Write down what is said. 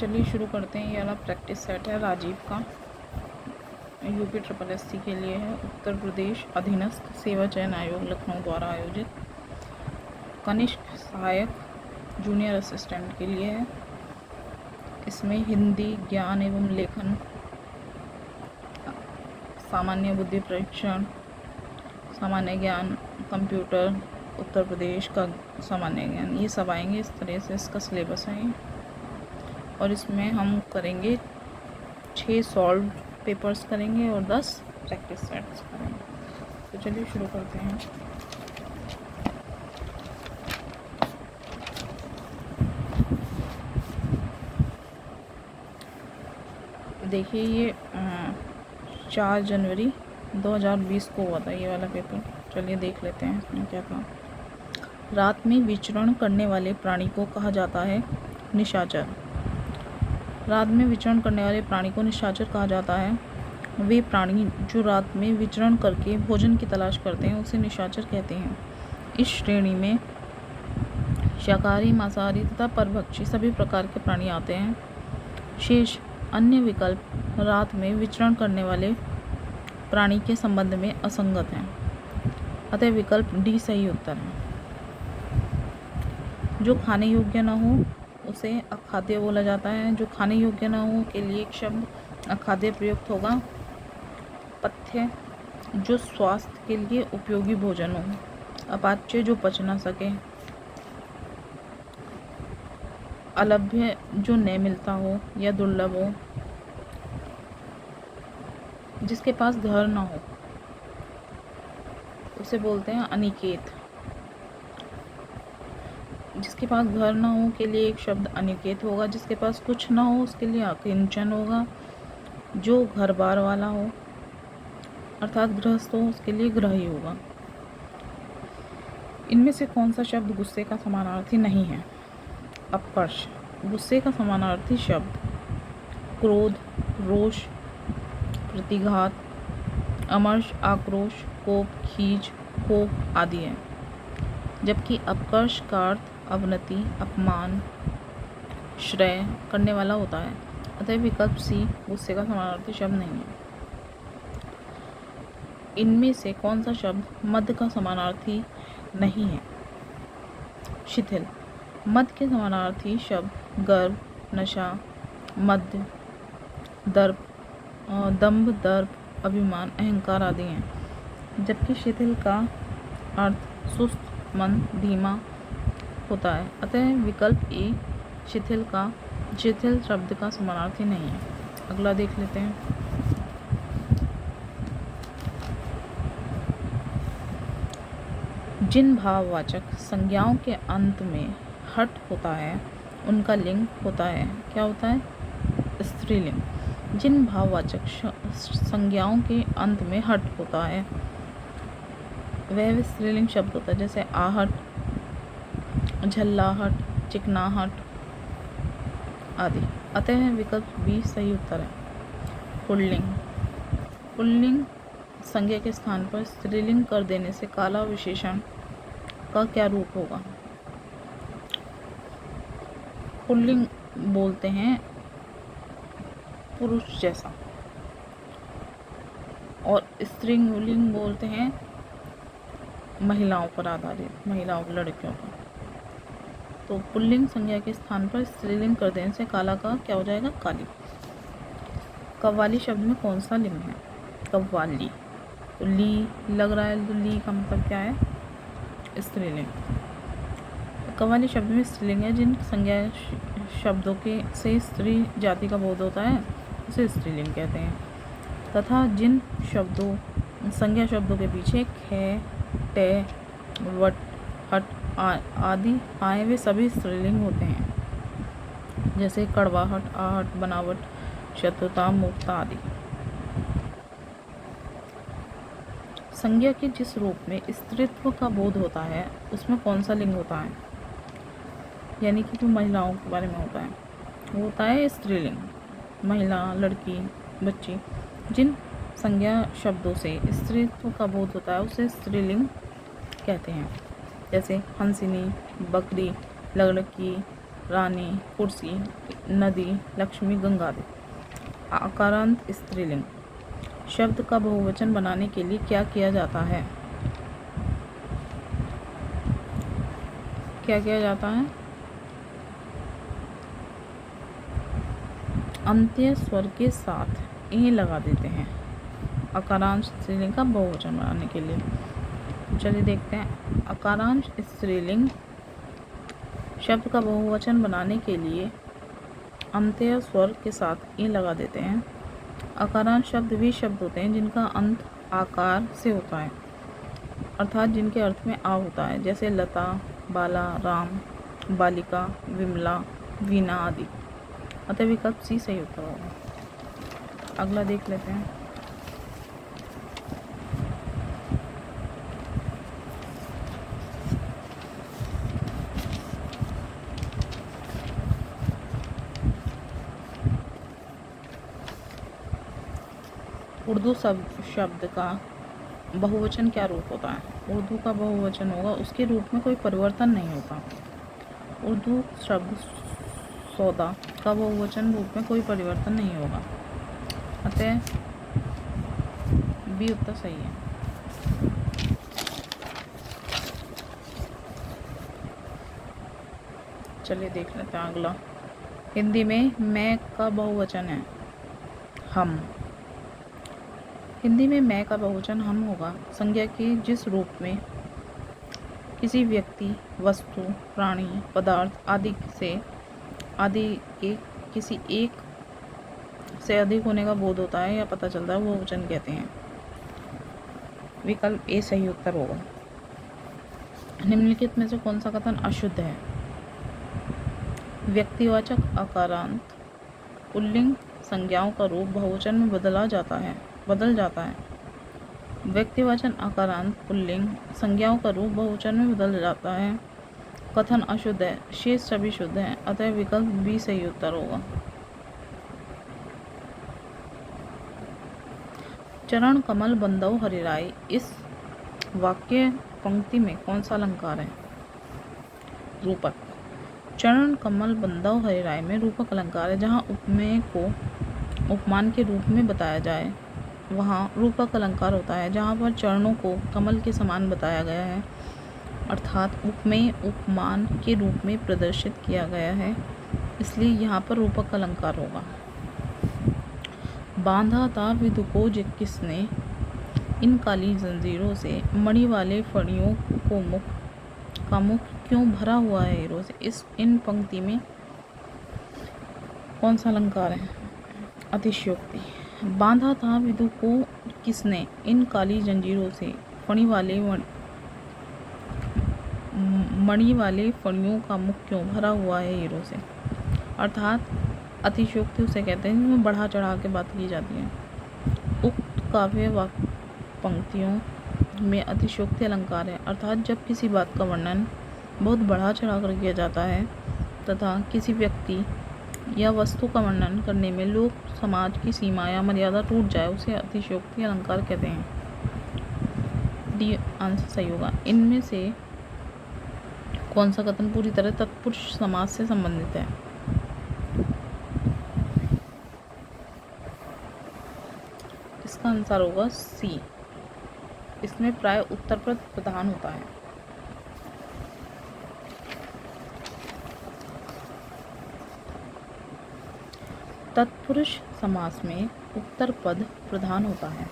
चलिए शुरू करते हैं। ये वाला प्रैक्टिस सेट है राजीव का, यूपी SSSC के लिए है। उत्तर प्रदेश अधीनस्थ सेवा चयन आयोग लखनऊ द्वारा आयोजित कनिष्ठ सहायक जूनियर असिस्टेंट के लिए है। इसमें हिंदी, ज्ञान एवं लेखन, सामान्य बुद्धि परीक्षण, सामान्य ज्ञान, कंप्यूटर, उत्तर प्रदेश का सामान्य ज्ञान, ये सब आएंगे। इस तरह से इसका सिलेबस है। और इसमें हम करेंगे 6 सॉल्व पेपर्स करेंगे और 10 प्रैक्टिस सेट्स करेंगे। तो चलिए शुरू करते हैं। देखिए, ये 4 जनवरी 2020 को हुआ था ये वाला पेपर। चलिए देख लेते हैं इसमें क्या था। रात में विचरण करने वाले प्राणी को कहा जाता है निशाचर। रात में विचरण करने वाले प्राणी को निशाचर कहा जाता है। वे प्राणी जो रात में विचरण करके भोजन की तलाश करते हैं उसे निशाचर कहते हैं। इस श्रेणी में शाकाहारी, मांसाहारी तथा परभक्षी सभी प्रकार के प्राणी आते हैं। शेष अन्य विकल्प रात में विचरण करने वाले प्राणी के संबंध में असंगत हैं, अतः विकल्प डी सही उत्तर है। जो खाने योग्य न हो उसे अखाद्य बोला जाता है। जो खाने योग्य न हो के लिए एक शब्द अखाद्य प्रयुक्त होगा। पथ्य जो स्वास्थ्य के लिए उपयोगी भोजन हो। अपाच्य जो पच न सके। अलभ्य जो न मिलता हो या दुर्लभ हो। जिसके पास घर न हो उसे बोलते हैं अनिकेत। जिसके पास घर ना हो के लिए एक शब्द अनिकेत होगा। जिसके पास कुछ ना हो उसके लिए अकिंचन होगा। जो घर बार वाला हो अर्थात गृहस्थ हो उसके लिए ग्रही होगा। इनमें से कौन सा शब्द गुस्से का समानार्थी नहीं है? अपकर्ष। गुस्से का समानार्थी शब्द क्रोध, रोष, प्रतिघात, अमर्ष, आक्रोश, कोप, खीज, कोप आदि है। जबकि अपकर्ष का अर्थ अवनति, अपमान, श्रेय करने वाला होता है। अतः विकल्प सी गुस्से का समानार्थी शब्द नहीं है। इनमें से कौन सा शब्द मद का समानार्थी नहीं है? शिथिल। मद के समानार्थी शब्द गर्व, नशा, मद्य, दंभ, दर्प, अभिमान, अहंकार आदि हैं। जबकि शिथिल का अर्थ सुस्त, मंद, धीमा होता है। अतः विकल्प ए शिथिल शब्द का समानार्थी नहीं है। अगला देख लेते हैं। जिन भाववाचक संज्ञाओं के अंत में हट होता है उनका लिंग होता है, क्या होता है? स्त्रीलिंग। जिन भाववाचक संज्ञाओं के अंत में हट होता है वह स्त्रीलिंग शब्द होता है। जैसे आहट, झल्लाहट, चिकनाहट आदि। अतः विकल्प बी सही उत्तर है। पुल्लिंग। पुल्लिंग संज्ञा के स्थान पर स्त्रीलिंग कर देने से काला विशेषण का क्या रूप होगा? पुल्लिंग बोलते हैं पुरुष जैसा और स्त्रीलिंग बोलते हैं महिलाओं पर आधारित, महिलाओं, लड़कियों पर। तो पुल्लिंग संज्ञा के स्थान पर स्त्रीलिंग कर देने से काला का क्या हो जाएगा? काली। कव्वाली शब्द में कौन सा लिंग है? कव्वाली। तो ली लग रहा है, तो ली का मतलब क्या है? स्त्रीलिंग। कव्वाली शब्द में स्त्रीलिंग है। जिन संज्ञा शब्दों के से स्त्री जाति का बोध होता है उसे स्त्रीलिंग कहते हैं। तथा जिन संज्ञा शब्दों के पीछे ख, ट, वट, हट आदि आए वे सभी स्त्रीलिंग होते हैं। जैसे कड़वाहट, आहट, बनावट, शत्रुता, मूर्खता आदि। संज्ञा के जिस रूप में स्त्रीत्व का बोध होता है उसमें कौन सा लिंग होता है? यानी कि जो महिलाओं के बारे में होता है वो होता है स्त्रीलिंग। महिला, लड़की, बच्ची। जिन संज्ञा शब्दों से स्त्रीत्व का बोध होता है उसे स्त्रीलिंग कहते हैं। जैसे हंसिनी, बकरी, लड़की, रानी, कुर्सी, नदी, लक्ष्मी, गंगा आदि। आकारांत स्त्रीलिंग। शब्द का बहुवचन बनाने के लिए क्या किया जाता है? क्या किया जाता है? अंत्य स्वर के साथ ए लगा देते हैं अकारांश स्त्रीलिंग का बहुवचन बनाने के लिए। चलिए देखते हैं। अकारांश स्त्रीलिंग शब्द का बहुवचन बनाने के लिए अंत्य स्वर के साथ ए लगा देते हैं। अकारांश शब्द वे शब्द होते हैं जिनका अंत आकार से होता है, अर्थात जिनके अर्थ में आ होता है, जैसे लता, बाला, राम, बालिका, विमला, वीणा आदि। अतः विकल्प सी सही उत्तर होगा। अगला देख लेते हैं। उर्दू शब्द का बहुवचन क्या रूप होता है? उर्दू का बहुवचन होगा, उसके रूप में कोई परिवर्तन नहीं होता। उर्दू शब्द सौदा का बहुवचन रूप में कोई परिवर्तन नहीं होगा। अतः बी उत्तर सही है। चलिए देख लेते हैं अगला। हिंदी में मैं का बहुवचन है हम। हिंदी में मैं का बहुवचन हम होगा संज्ञा के जिस रूप में किसी व्यक्ति, वस्तु, प्राणी, पदार्थ आदि के किसी एक से अधिक होने का बोध होता है या पता चलता है, वो बहुवचन कहते हैं। विकल्प ए सही उत्तर होगा। निम्नलिखित में से कौन सा कथन अशुद्ध है? व्यक्तिवाचक अकारांत पुल्लिंग संज्ञाओं का रूप बहुवचन में बदल जाता है। व्यक्तिवाचक अकारांत पुल्लिंग संज्ञाओं का रूप बहुवचन में बदल जाता है। कथन अशुद्ध है, शेष सभी शुद्ध हैं, अतः विकल्प बी सही उत्तर होगा। चरण कमल बंदौ हरिराय, इस वाक्य पंक्ति में कौन सा अलंकार है? रूपक। चरण कमल बंदौ हरिराय में रूपक अलंकार है। जहाँ उपमेय को उपमान के रूप में बताया जाए वहाँ रूपक अलंकार होता है। जहाँ पर चरणों को कमल के समान बताया गया है, अर्थात उपमेय उपमान के रूप में प्रदर्शित किया गया है, इसलिए यहाँ पर रूपक अलंकार होगा। बांधा था विधु को किसने, इन काली जंजीरों से, मणि वाले फणियों को मुख क्यों भरा हुआ है हीरों से। इन पंक्ति में कौन सा अलंकार है? अतिशयोक्ति। बांधा था विधु को किसने, इन काली जंजीरों से, मणि वाले फणियों का मुख क्यों भरा हुआ है हीरों से, अर्थात अतिशयोक्ति उसे कहते हैं जिसमें बढ़ा चढ़ा के बात की जाती है। उक्त काव्य वाक्य पंक्तियों में अतिशयोक्ति अलंकार है, अर्थात जब किसी बात का वर्णन बहुत बढ़ा चढ़ा कर किया जाता है तथा किसी व्यक्ति या वस्तु का वर्णन करने में लोक समाज की सीमा या मर्यादा टूट जाए, उसे अतिशयोक्ति अलंकार कहते हैं। डी आंसर सही होगा। इनमें से कौन सा कथन पूरी तरह तत्पुरुष समास से संबंधित है? इसका आंसर होगा सी। इसमें प्राय उत्तरपद प्रधान होता है। तत्पुरुष समास में उत्तरपद प्रधान होता है।